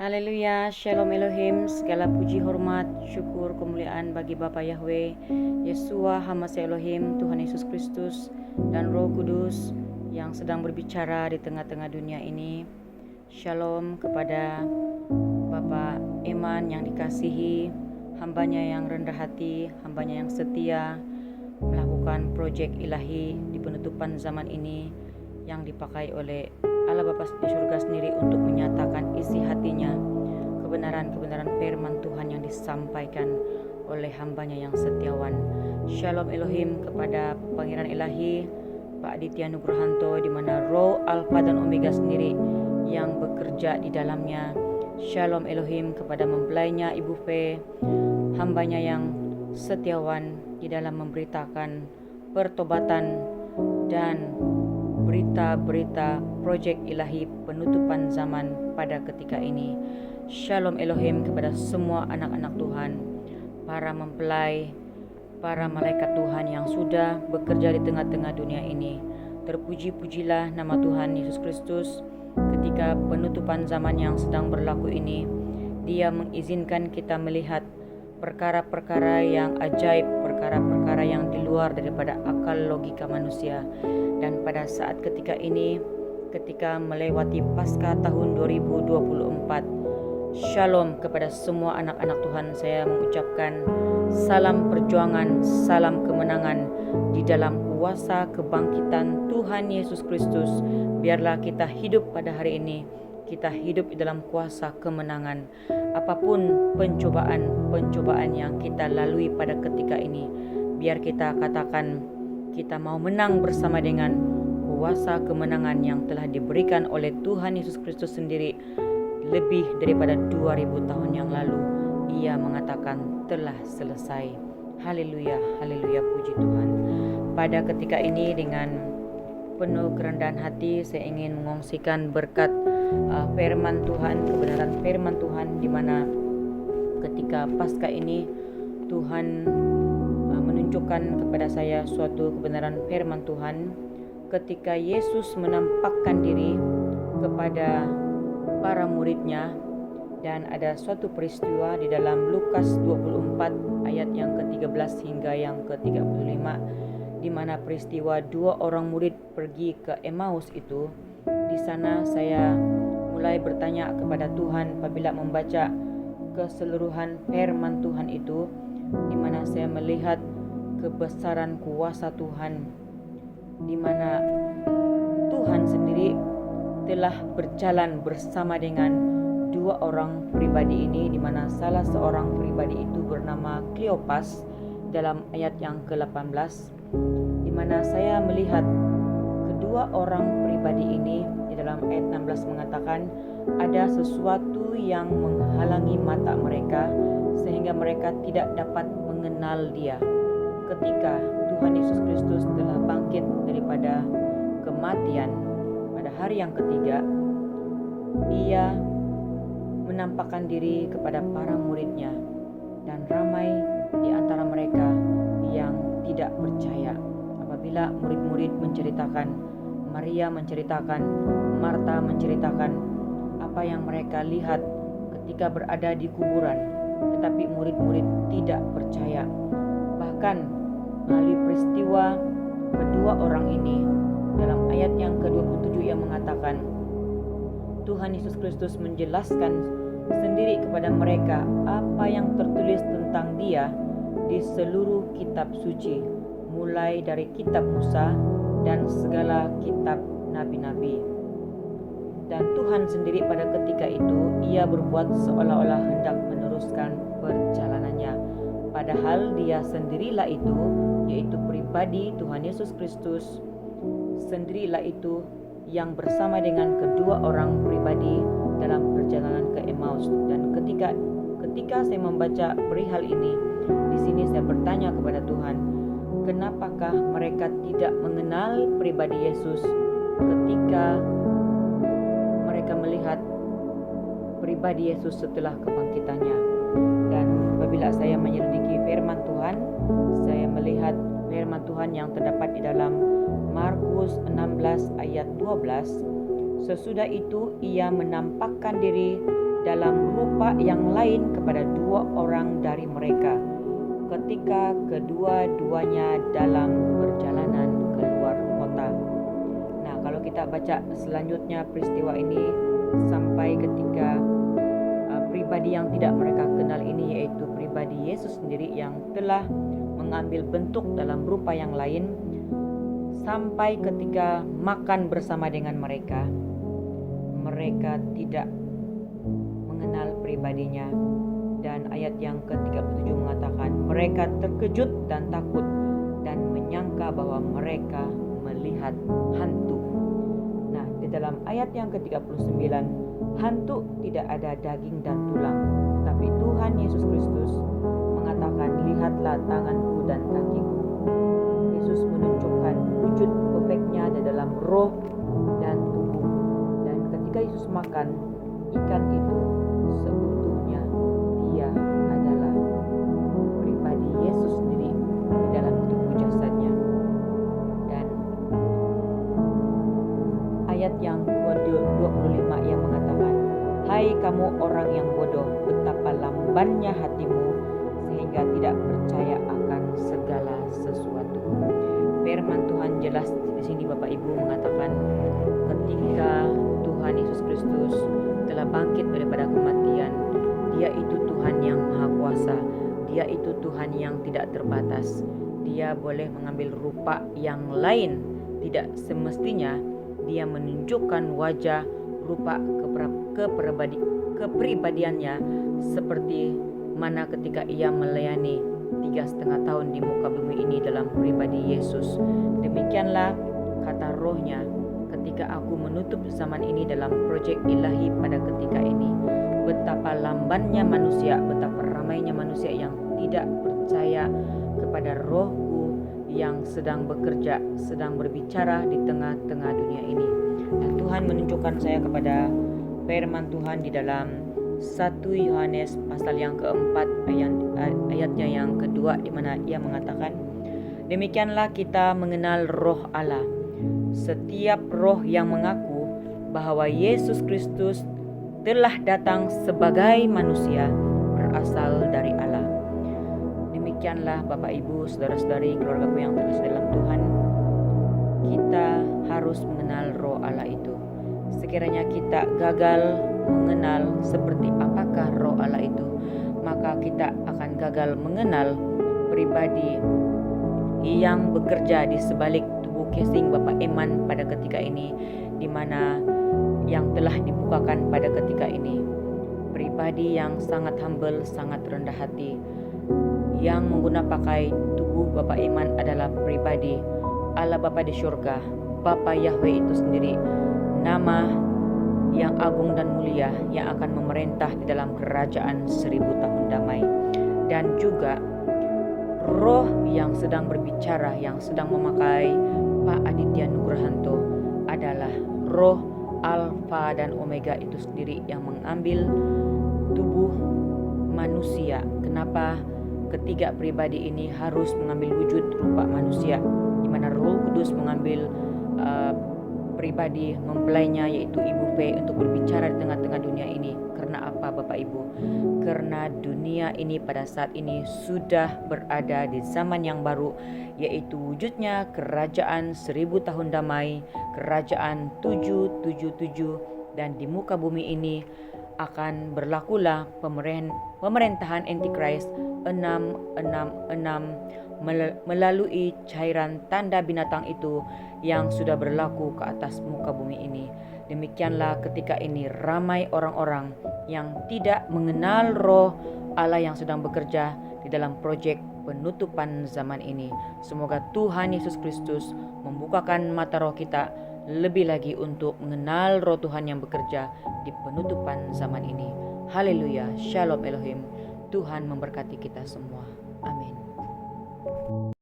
Haleluya, Shalom Elohim, segala puji hormat, syukur, kemuliaan bagi Bapa Yahweh, Yesua, Hamasi Elohim, Tuhan Yesus Kristus, dan Roh Kudus yang sedang berbicara di tengah-tengah dunia ini. Shalom kepada Bapak Eman yang dikasihi, hambanya yang rendah hati, hambanya yang setia, melakukan proyek ilahi di penutupan zaman ini yang dipakai oleh Allah Bapa di surga sendiri untuk menyatakan isi hatinya, kebenaran-kebenaran firman Tuhan yang disampaikan oleh hambanya yang setiawan. Shalom Elohim kepada Pangeran Ilahi Pak Aditya Nugrohanto, di mana Roh Alfa dan Omega sendiri yang bekerja di dalamnya. Shalom Elohim kepada mempelainya Ibu Fe, hambanya yang setiawan di dalam memberitakan pertobatan dan berita-berita proyek ilahi penutupan zaman pada ketika ini. Shalom Elohim kepada semua anak-anak Tuhan, para mempelai, para malaikat Tuhan yang sudah bekerja di tengah-tengah dunia ini. Terpuji-pujilah nama Tuhan Yesus Kristus. Ketika penutupan zaman yang sedang berlaku ini, Dia mengizinkan kita melihat perkara-perkara yang ajaib, perkara-perkara yang di luar daripada akal logika manusia. Dan pada saat ketika ini, ketika melewati Paskah tahun 2024, Shalom kepada semua anak-anak Tuhan. Saya mengucapkan salam perjuangan, salam kemenangan di dalam kuasa kebangkitan Tuhan Yesus Kristus. Biarlah kita hidup pada hari ini, kita hidup di dalam kuasa kemenangan. Apapun pencobaan yang kita lalui pada ketika ini, biar kita katakan kita mau menang bersama dengan kuasa kemenangan yang telah diberikan oleh Tuhan Yesus Kristus sendiri lebih daripada 2000 tahun yang lalu. Ia mengatakan telah selesai. Haleluya, haleluya, puji Tuhan. Pada ketika ini dengan penuh kerendahan hati saya ingin mengongsikan berkat firman Tuhan, kebenaran firman Tuhan, di mana ketika Paskah ini Tuhan menunjukkan kepada saya suatu kebenaran firman Tuhan ketika Yesus menampakkan diri kepada para muridnya, dan ada suatu peristiwa di dalam Lukas 24 ayat yang ke-13 hingga yang ke-35, di mana peristiwa dua orang murid pergi ke Emmaus itu. Di sana saya mulai bertanya kepada Tuhan apabila membaca keseluruhan firman Tuhan itu, di mana saya melihat kebesaran kuasa Tuhan, di mana Tuhan sendiri telah berjalan bersama dengan dua orang pribadi ini, di mana salah seorang pribadi itu bernama Kleopas dalam ayat yang ke-18, di mana saya melihat kedua orang pribadi ini di dalam ayat 16 mengatakan ada sesuatu yang menghalangi mata mereka sehingga mereka tidak dapat mengenal Dia. Ketika Tuhan Yesus Kristus telah bangkit daripada kematian pada hari yang ketiga, Ia menampakkan diri kepada para muridnya, dan ramai di antara mereka yang tidak percaya. Apabila murid-murid menceritakan, Maria menceritakan, Marta menceritakan apa yang mereka lihat ketika berada di kuburan, tetapi murid-murid tidak percaya. Bahkan melalui peristiwa kedua orang ini, dalam ayat yang ke-27 ia mengatakan Tuhan Yesus Kristus menjelaskan sendiri kepada mereka apa yang tertulis tentang Dia di seluruh kitab suci, mulai dari kitab Musa dan segala kitab nabi-nabi. Dan Tuhan sendiri pada ketika itu ia berbuat seolah-olah hendak meneruskan perjalanannya, padahal Dia sendirilah itu, yaitu pribadi Tuhan Yesus Kristus sendirilah itu yang bersama dengan kedua orang pribadi dalam perjalanan ke Emmaus. Dan ketika saya membaca perihal ini, di sini saya bertanya kepada Tuhan, kenapakah mereka tidak mengenal pribadi Yesus ketika mereka melihat pribadi Yesus setelah kebangkitannya? Dan apabila saya menyelidiki firman Tuhan, saya melihat firman Tuhan yang terdapat di dalam Markus 16 ayat 12. Sesudah itu ia menampakkan diri dalam rupa yang lain kepada 2 orang dari mereka ketika kedua-duanya dalam perjalanan keluar kota. Nah, kalau kita baca selanjutnya peristiwa ini sampai ketika pribadi yang tidak mereka kenal ini, yaitu pribadi Yesus sendiri yang telah mengambil bentuk dalam rupa yang lain, sampai ketika makan bersama dengan mereka, mereka tidak mengenal pribadinya. Dan ayat yang ke-37 mengatakan mereka terkejut dan takut dan menyangka bahwa mereka melihat hantu. Nah, di dalam ayat yang ke-39, hantu tidak ada daging dan tulang, tetapi Tuhan Yesus Kristus mengatakan, lihatlah tanganku dan kakiku. Yesus menunjukkan wujud perfectnya di dalam roh dan tubuh. Dan ketika Yesus makan ikan itu seutuhnya, dia adalah pribadi Yesus sendiri di dalam tubuh jasadnya. Dan ayat yang ke-25 yang mengatakan, hai kamu orang yang bodoh, betapa lambannya hatimu sehingga tidak percaya akan segala sesuatu. Firman Tuhan jelas di sini Bapak Ibu mengatakan ketika Tuhan Yesus Kristus telah bangkit daripada kematian, Dia itu Tuhan yang Maha Kuasa, Dia itu Tuhan yang tidak terbatas. Dia boleh mengambil rupa yang lain, tidak semestinya Dia menunjukkan wajah rupa kepribadiannya seperti mana ketika Ia melayani 3,5 tahun di muka bumi ini dalam pribadi Yesus. Demikianlah kata rohnya, ketika aku menutup zaman ini dalam proyek ilahi pada ketika ini, betapa lambannya manusia, betapa ramainya manusia yang tidak percaya kepada rohku yang sedang bekerja, sedang berbicara di tengah-tengah dunia ini. Dan Tuhan menunjukkan saya kepada firman Tuhan di dalam 1 Yohanes pasal yang keempat ayatnya yang kedua, di mana ia mengatakan, demikianlah kita mengenal roh Allah. Setiap roh yang mengaku bahwa Yesus Kristus telah datang sebagai manusia berasal dari Allah. Demikianlah Bapak Ibu, saudara-saudari, keluargaku yang terkasih dalam Tuhan, kita harus mengenal roh Allah itu. Sekiranya kita gagal mengenal seperti apakah roh Allah itu, maka kita akan gagal mengenal pribadi yang bekerja di sebalik tubuh casing Bapak Eman pada ketika ini, di mana yang telah dibukakan pada ketika ini. Pribadi yang sangat humble, sangat rendah hati, yang menggunakan pakai tubuh Bapak Eman adalah pribadi Allah Bapa di surga, Bapa Yahweh itu sendiri, nama yang agung dan mulia yang akan memerintah di dalam kerajaan 1000 tahun damai. Dan juga roh yang sedang berbicara, yang sedang memakai Pak Aditya Nugrahanto adalah roh Alfa dan Omega itu sendiri yang mengambil tubuh manusia. Kenapa ketiga pribadi ini harus mengambil wujud rupa manusia, di mana Roh Kudus mengambil pribadi mempelainya, yaitu Ibu Fe, untuk berbicara di tengah-tengah dunia ini. Karena apa Bapak Ibu? Karena dunia ini pada saat ini sudah berada di zaman yang baru, yaitu wujudnya kerajaan 1000 tahun damai, kerajaan 777, dan di muka bumi ini akan berlakulah pemerintahan Antichrist 666 melalui cairan tanda binatang itu yang sudah berlaku ke atas muka bumi ini. Demikianlah ketika ini ramai orang-orang yang tidak mengenal roh Allah yang sedang bekerja di dalam proyek penutupan zaman ini. Semoga Tuhan Yesus Kristus membukakan mata roh kita lebih lagi untuk mengenal roh Tuhan yang bekerja di penutupan zaman ini. Haleluya, Shalom Elohim. Tuhan memberkati kita semua. Amin.